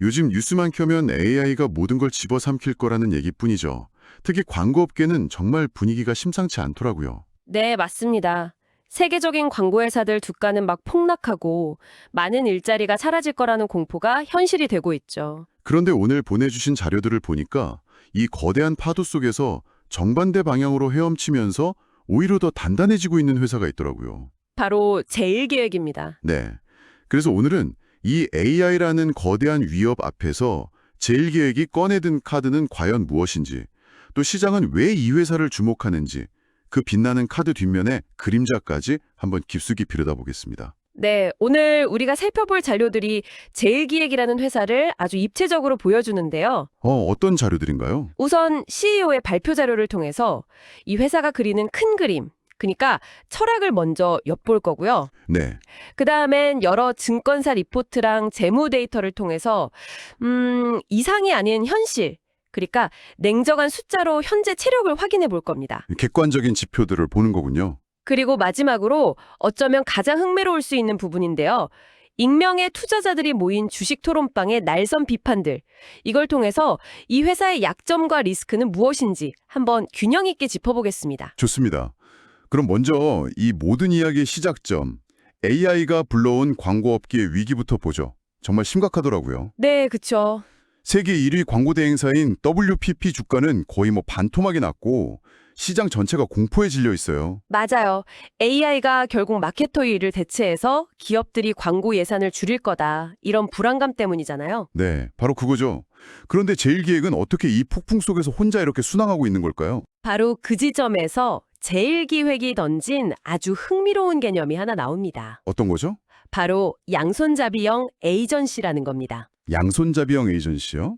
요즘 뉴스만 켜면 AI가 모든 걸 집어삼킬 거라는 얘기뿐이죠. 특히 광고업계는 정말 분위기가 심상치 않더라고요. 네, 맞습니다. 세계적인 광고회사들 주가는 막 폭락하고 많은 일자리가 사라질 거라는 공포가 현실이 되고 있죠. 그런데 오늘 보내주신 자료들을 보니까 이 거대한 파도 속에서 정반대 방향으로 헤엄치면서 오히려 더 단단해지고 있는 회사가 있더라고요. 바로 제1기획입니다. 네. 그래서 오늘은 이 AI라는 거대한 위협 앞에서 제일기획이 꺼내든 카드는 과연 무엇인지, 또 시장은 왜 이 회사를 주목하는지, 그 빛나는 카드 뒷면의 그림자까지 한번 깊숙이 들여다보겠습니다. 네, 오늘 우리가 살펴볼 자료들이 제1기획이라는 회사를 아주 입체적으로 보여주는데요. 어떤 자료들인가요? 우선 CEO의 발표 자료를 통해서 이 회사가 그리는 큰 그림, 그러니까 철학을 먼저 엿볼 거고요. 네. 그 다음엔 여러 증권사 리포트랑 재무 데이터를 통해서 이상이 아닌 현실, 그러니까 냉정한 숫자로 현재 체력을 확인해 볼 겁니다. 객관적인 지표들을 보는 거군요. 그리고 마지막으로 어쩌면 가장 흥미로울 수 있는 부분인데요. 익명의 투자자들이 모인 주식 토론방의 날선 비판들. 이걸 통해서 이 회사의 약점과 리스크는 무엇인지 한번 균형 있게 짚어보겠습니다. 좋습니다. 그럼 먼저 이 모든 이야기의 시작점, AI가 불러온 광고업계의 위기부터 보죠. 정말 심각하더라고요. 네, 그쵸. 세계 1위 광고 대행사인 WPP 주가는 거의 반토막이 났고 시장 전체가 공포에 질려 있어요. 맞아요. AI가 결국 마케터 일을 대체해서 기업들이 광고 예산을 줄일 거다. 이런 불안감 때문이잖아요. 네, 바로 그거죠. 그런데 제일기획은 어떻게 이 폭풍 속에서 혼자 이렇게 순항하고 있는 걸까요? 바로 그 지점에서 제1기획이 던진 아주 흥미로운 개념이 하나 나옵니다. 어떤 거죠? 바로 양손잡이형 에이전시라는 겁니다. 양손잡이형 에이전시요?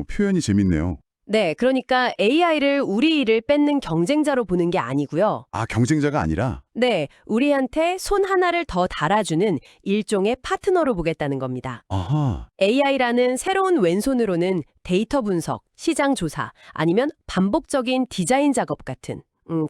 표현이 재밌네요. 네, 그러니까 AI를 우리 일을 뺏는 경쟁자로 보는 게 아니고요. 아, 경쟁자가 아니라? 네, 우리한테 손 하나를 더 달아주는 일종의 파트너로 보겠다는 겁니다. 아하, AI라는 새로운 왼손으로는 데이터 분석, 시장 조사, 아니면 반복적인 디자인 작업 같은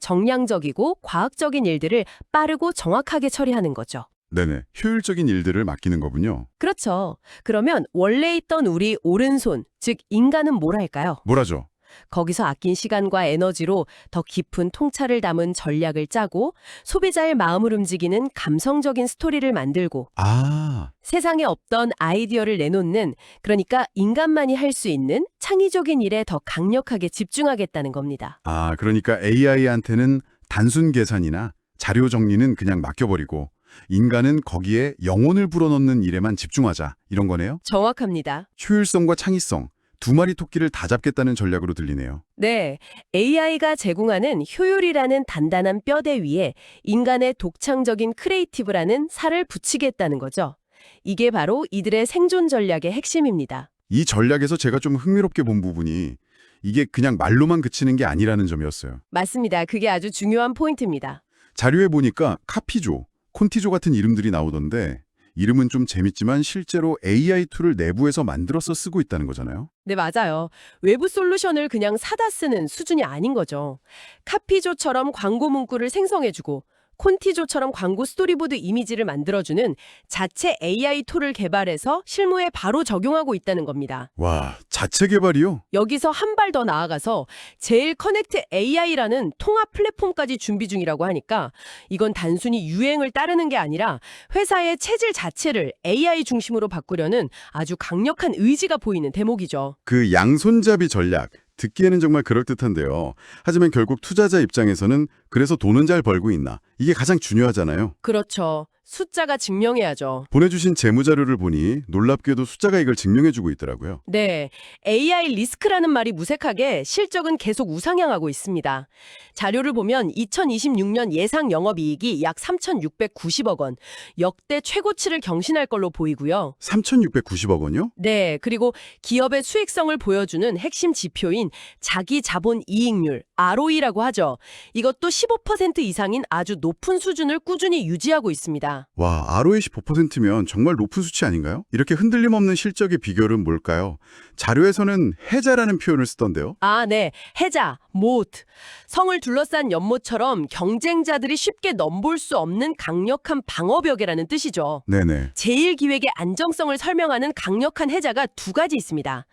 정량적이고 과학적인 일들을 빠르고 정확하게 처리하는 거죠. 네네. 효율적인 일들을 맡기는 거군요. 그렇죠. 그러면 원래 있던 우리 오른손, 즉 인간은 뭘 할까요? 뭐라죠? 거기서 아낀 시간과 에너지로 더 깊은 통찰을 담은 전략을 짜고 소비자의 마음을 움직이는 감성적인 스토리를 만들고 아, 세상에 없던 아이디어를 내놓는, 그러니까 인간만이 할 수 있는 창의적인 일에 더 강력하게 집중하겠다는 겁니다. 그러니까 AI한테는 단순 계산이나 자료 정리는 그냥 맡겨버리고 인간은 거기에 영혼을 불어넣는 일에만 집중하자, 이런 거네요? 정확합니다. 효율성과 창의성, 두 마리 토끼를 다 잡겠다는 전략으로 들리네요. 네, AI가 제공하는 효율이라는 단단한 뼈대 위에 인간의 독창적인 크리에이티브라는 살을 붙이겠다는 거죠. 이게 바로 이들의 생존 전략의 핵심입니다. 이 전략에서 제가 좀 흥미롭게 본 부분이 이게 그냥 말로만 그치는 게 아니라는 점이었어요. 맞습니다. 그게 아주 중요한 포인트입니다. 자료에 보니까 카피조, 콘티조 같은 이름들이 나오던데 이름은 좀 재밌지만 실제로 AI 툴을 내부에서 만들어서 쓰고 있다는 거잖아요. 네, 맞아요. 외부 솔루션을 그냥 사다 쓰는 수준이 아닌 거죠. 카피조처럼 광고 문구를 생성해주고 콘티조처럼 광고 스토리보드 이미지를 만들어주는 자체 AI 툴을 개발해서 실무에 바로 적용하고 있다는 겁니다. 와, 자체 개발이요? 여기서 한 발 더 나아가서 제일 커넥트 AI라는 통합 플랫폼까지 준비 중이라고 하니까 이건 단순히 유행을 따르는 게 아니라 회사의 체질 자체를 AI 중심으로 바꾸려는 아주 강력한 의지가 보이는 대목이죠. 그 양손잡이 전략, 듣기에는 정말 그럴듯한데요. 하지만 결국 투자자 입장에서는 그래서 돈은 잘 벌고 있나? 이게 가장 중요하잖아요. 그렇죠. 숫자가 증명해야죠. 보내주신 재무자료를 보니 놀랍게도 숫자가 이걸 증명해주고 있더라고요. 네, AI 리스크라는 말이 무색하게 실적은 계속 우상향하고 있습니다. 자료를 보면 2026년 예상 영업이익이 약 3,690억 원, 역대 최고치를 경신할 걸로 보이고요. 3,690억 원이요? 네, 그리고 기업의 수익성을 보여주는 핵심 지표인 자기 자본 이익률, ROE라고 하죠. 이것도 15% 이상인 아주 높은 수준을 꾸준히 유지하고 있습니다. 와, ROE 15%면 정말 높은 수치 아닌가요? 이렇게 흔들림 없는 실적의 비결은 뭘까요? 자료에서는 해자라는 표현을 쓰던데요. 아, 네. 해자, 모트. 성을 둘러싼 연못처럼 경쟁자들이 쉽게 넘볼 수 없는 강력한 방어벽이라는 뜻이죠. 네네. 제1기획의 안정성을 설명하는 강력한 해자가 두 가지 있습니다.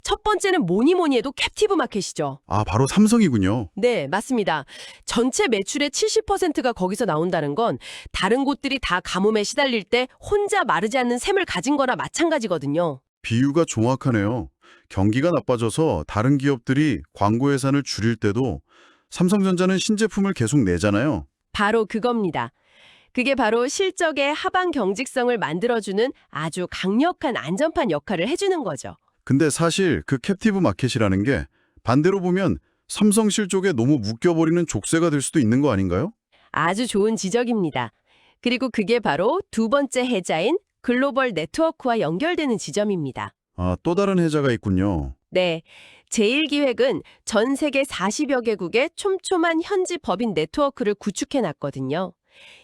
첫 번째는 뭐니 해도 캡티브 마켓이죠. 아, 바로 삼성이군요. 네, 맞습니다. 전체 매출의 70%가 거기서 나온다는 건 다른 곳들이 다 가뭄에 시달릴 때 혼자 마르지 않는 샘을 가진 거나 마찬가지거든요. 비유가 정확하네요. 경기가 나빠져서 다른 기업들이 광고 예산을 줄일 때도 삼성전자는 신제품을 계속 내잖아요. 바로 그겁니다. 그게 바로 실적의 하방 경직성을 만들어주는 아주 강력한 안전판 역할을 해주는 거죠. 근데 사실 그 캡티브 마켓이라는 게 반대로 보면 삼성 실적에 너무 묶여버리는 족쇄가 될 수도 있는 거 아닌가요? 아주 좋은 지적입니다. 그리고 그게 바로 두 번째 해자인 글로벌 네트워크와 연결되는 지점입니다. 아, 또 다른 해자가 있군요. 네, 제1기획은 전 세계 40여 개국의 촘촘한 현지 법인 네트워크를 구축해놨거든요.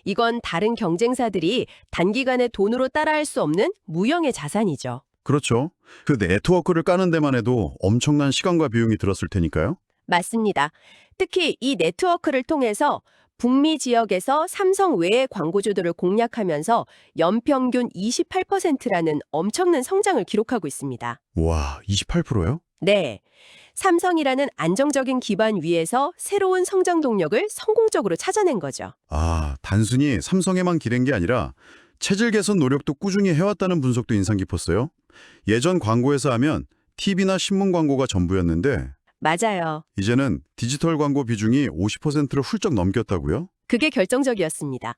이건 다른 경쟁사들이 단기간에 돈으로 따라할 수 없는 무형의 자산이죠. 그렇죠. 그 네트워크를 까는 데만 해도 엄청난 시간과 비용이 들었을 테니까요. 맞습니다. 특히 이 네트워크를 통해서 북미 지역에서 삼성 외의 광고주들을 공략하면서 연평균 28%라는 엄청난 성장을 기록하고 있습니다. 와, 28%요? 네. 삼성이라는 안정적인 기반 위에서 새로운 성장 동력을 성공적으로 찾아낸 거죠. 아, 단순히 삼성에만 기댄 게 아니라 체질 개선 노력도 꾸준히 해왔다는 분석도 인상 깊었어요. 예전 광고에서 하면 TV나 신문 광고가 전부였는데 맞아요. 이제는 디지털 광고 비중이 50%를 훌쩍 넘겼다고요? 그게 결정적이었습니다.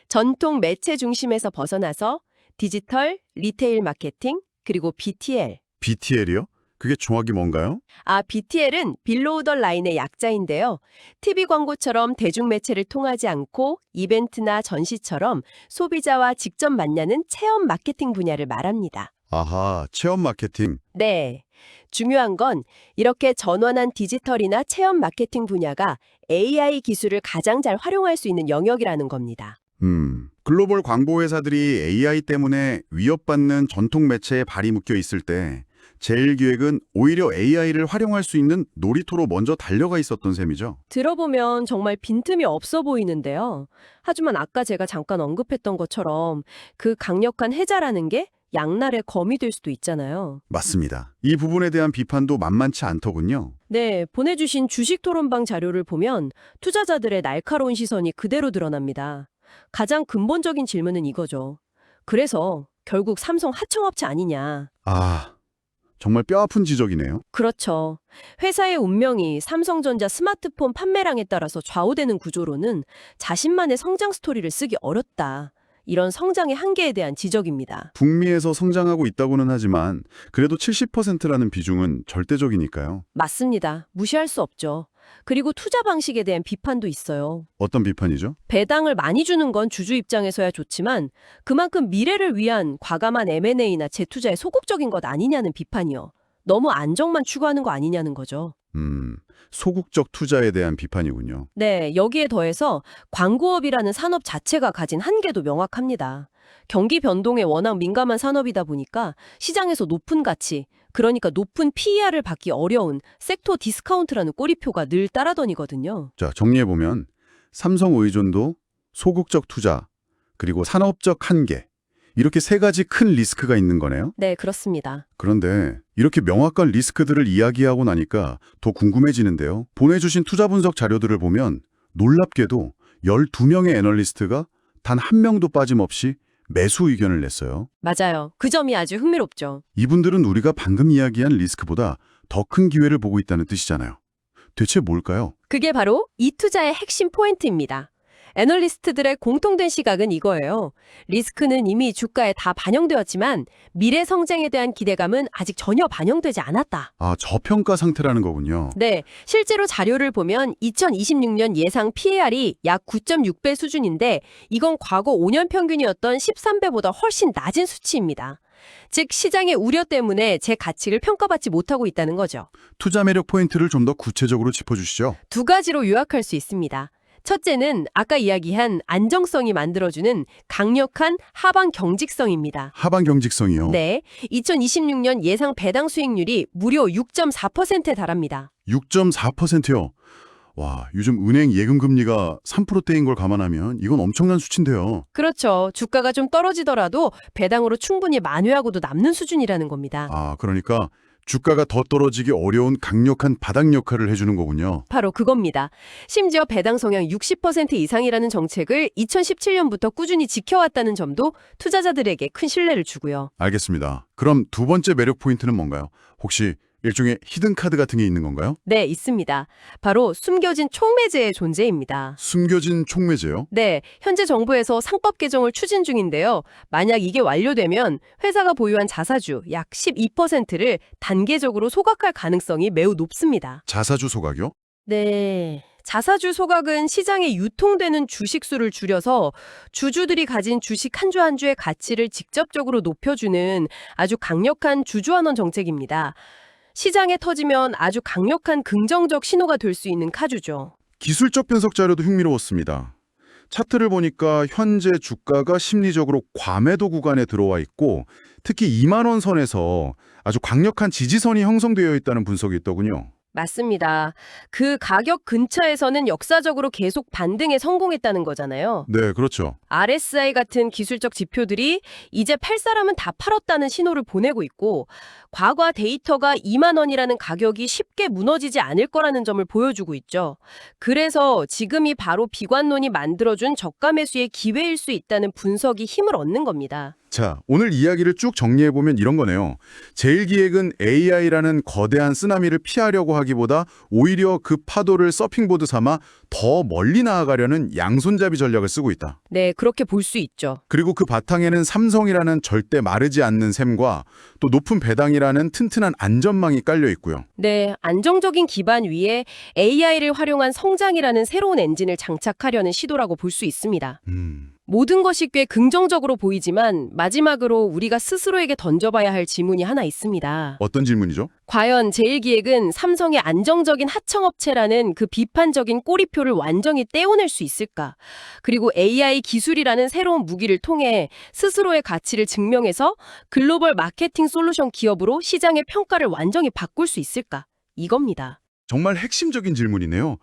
전통 매체 중심에서 벗어나서 디지털, 리테일 마케팅, 그리고 BTL. BTL이요? 그게 정확히 뭔가요? BTL은 빌로우 더 라인의 약자인데요. TV 광고처럼 대중매체를 통하지 않고 이벤트나 전시처럼 소비자와 직접 만나는 체험 마케팅 분야를 말합니다. 아하, 체험 마케팅. 네. 중요한 건 이렇게 전환한 디지털이나 체험 마케팅 분야가 AI 기술을 가장 잘 활용할 수 있는 영역이라는 겁니다. 글로벌 광고 회사들이 AI 때문에 위협받는 전통 매체에 발이 묶여 있을 때 제1기획은 오히려 AI를 활용할 수 있는 놀이터로 먼저 달려가 있었던 셈이죠. 들어보면 정말 빈틈이 없어 보이는데요. 하지만 아까 제가 잠깐 언급했던 것처럼 그 강력한 해자라는 게 양날의 검이 될 수도 있잖아요. 맞습니다. 이 부분에 대한 비판도 만만치 않더군요. 네, 보내주신 주식 토론방 자료를 보면 투자자들의 날카로운 시선이 그대로 드러납니다. 가장 근본적인 질문은 이거죠. 그래서 결국 삼성 하청업체 아니냐. 아, 정말 뼈아픈 지적이네요. 그렇죠. 회사의 운명이 삼성전자 스마트폰 판매량에 따라서 좌우되는 구조로는 자신만의 성장 스토리를 쓰기 어렵다. 이런 성장의 한계에 대한 지적입니다. 북미에서 성장하고 있다고는 하지만 그래도 70%라는 비중은 절대적이니까요. 맞습니다. 무시할 수 없죠. 그리고 투자 방식에 대한 비판도 있어요. 어떤 비판이죠? 배당을 많이 주는 건 주주 입장에서야 좋지만 그만큼 미래를 위한 과감한 M&A나 재투자에 소극적인 것 아니냐는 비판이요. 너무 안정만 추구하는 거 아니냐는 거죠. 소극적 투자에 대한 비판이군요. 네, 여기에 더해서 광고업이라는 산업 자체가 가진 한계도 명확합니다. 경기 변동에 워낙 민감한 산업이다 보니까 시장에서 높은 가치, 그러니까 높은 PER을 받기 어려운 섹터 디스카운트라는 꼬리표가 늘 따라다니거든요. 자, 정리해보면 삼성 의존도, 소극적 투자, 그리고 산업적 한계, 이렇게 세 가지 큰 리스크가 있는 거네요. 네, 그렇습니다. 그런데 이렇게 명확한 리스크들을 이야기하고 나니까 더 궁금해지는데요. 보내주신 투자 분석 자료들을 보면 놀랍게도 12명의 애널리스트가 단 한 명도 빠짐없이 매수 의견을 냈어요. 맞아요. 그 점이 아주 흥미롭죠. 이분들은 우리가 방금 이야기한 리스크보다 더 큰 기회를 보고 있다는 뜻이잖아요. 대체 뭘까요? 그게 바로 이 투자의 핵심 포인트입니다. 애널리스트들의 공통된 시각은 이거예요. 리스크는 이미 주가에 다 반영되었지만 미래 성장에 대한 기대감은 아직 전혀 반영되지 않았다. 아, 저평가 상태라는 거군요. 네, 실제로 자료를 보면 2026년 예상 PER이 약 9.6배 수준인데 이건 과거 5년 평균이었던 13배보다 훨씬 낮은 수치입니다. 즉 시장의 우려 때문에 제 가치를 평가받지 못하고 있다는 거죠. 투자 매력 포인트를 좀 더 구체적으로 짚어주시죠. 두 가지로 요약할 수 있습니다. 첫째는 아까 이야기한 안정성이 만들어주는 강력한 하방 경직성입니다. 하반 경직성이요. 네, 2026년 예상 배당 수익률이 무려 6.4%에 달합니다. 6.4%요. 와, 요즘 은행 예금 금리가 3%대인 걸 감안하면 이건 엄청난 수치인데요. 그렇죠. 주가가 좀 떨어지더라도 배당으로 충분히 만회하고도 남는 수준이라는 겁니다. 아, 그러니까 주가가 더 떨어지기 어려운 강력한 바닥 역할을 해주는 거군요. 바로 그겁니다. 심지어 배당 성향 60% 이상이라는 정책을 2017년부터 꾸준히 지켜왔다는 점도 투자자들에게 큰 신뢰를 주고요. 알겠습니다. 그럼 두 번째 매력 포인트는 뭔가요? 혹시 일종의 히든 카드 같은 게 있는 건가요? 네, 있습니다. 바로 숨겨진 촉매제의 존재입니다. 숨겨진 촉매제요? 네, 현재 정부에서 상법 개정을 추진 중인데요. 만약 이게 완료되면 회사가 보유한 자사주 약 12%를 단계적으로 소각할 가능성이 매우 높습니다. 자사주 소각이요? 네. 자사주 소각은 시장에 유통되는 주식수를 줄여서 주주들이 가진 주식 한 주 한 주의 가치를 직접적으로 높여주는 아주 강력한 주주환원 정책입니다. 시장에 터지면 아주 강력한 긍정적 신호가 될 수 있는 카주죠. 기술적 분석 자료도 흥미로웠습니다. 차트를 보니까 현재 주가가 심리적으로 과매도 구간에 들어와 있고 특히 2만 원 선에서 아주 강력한 지지선이 형성되어 있다는 분석이 있더군요. 맞습니다. 그 가격 근처에서는 역사적으로 계속 반등에 성공했다는 거잖아요. 네, 그렇죠. RSI 같은 기술적 지표들이 이제 팔 사람은 다 팔았다는 신호를 보내고 있고 과거 데이터가 2만 원이라는 가격이 쉽게 무너지지 않을 거라는 점을 보여주고 있죠. 그래서 지금이 바로 비관론이 만들어준 저가 매수의 기회일 수 있다는 분석이 힘을 얻는 겁니다. 자, 오늘 이야기를 쭉 정리해보면 이런 거네요. 제일기획은 AI라는 거대한 쓰나미를 피하려고 하기보다 오히려 그 파도를 서핑보드 삼아 더 멀리 나아가려는 양손잡이 전략을 쓰고 있다. 네, 그렇게 볼 수 있죠. 그리고 그 바탕에는 삼성이라는 절대 마르지 않는 셈과 또 높은 배당이라는 튼튼한 안전망이 깔려 있고요. 네, 안정적인 기반 위에 AI를 활용한 성장이라는 새로운 엔진을 장착하려는 시도라고 볼 수 있습니다. 모든 것이 꽤 긍정적으로 보이지만 마지막으로 우리가 스스로에게 던져봐야 할 질문이 하나 있습니다. 어떤 질문이죠? 과연 제일기획은 삼성의 안정적인 하청업체라는 그 비판적인 꼬리표를 완전히 떼어낼 수 있을까? 그리고 AI 기술이라는 새로운 무기를 통해 스스로의 가치를 증명해서 글로벌 마케팅 솔루션 기업으로 시장의 평가를 완전히 바꿀 수 있을까? 이겁니다. 정말 핵심적인 질문이네요.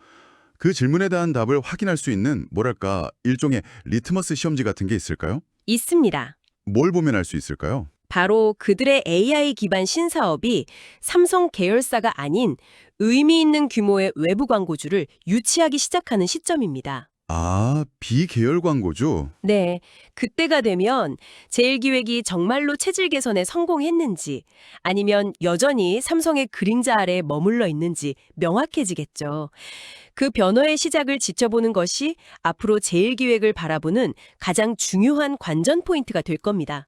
그 질문에 대한 답을 확인할 수 있는 뭐랄까 일종의 리트머스 시험지 같은 게 있을까요? 있습니다. 뭘 보면 알 수 있을까요? 바로 그들의 AI 기반 신사업이 삼성 계열사가 아닌 의미 있는 규모의 외부 광고주를 유치하기 시작하는 시점입니다. 아, 비계열 광고죠? 네, 그때가 되면 제일기획이 정말로 체질 개선에 성공했는지 아니면 여전히 삼성의 그림자 아래에 머물러 있는지 명확해지겠죠. 그 변화의 시작을 지켜보는 것이 앞으로 제일기획을 바라보는 가장 중요한 관전 포인트가 될 겁니다.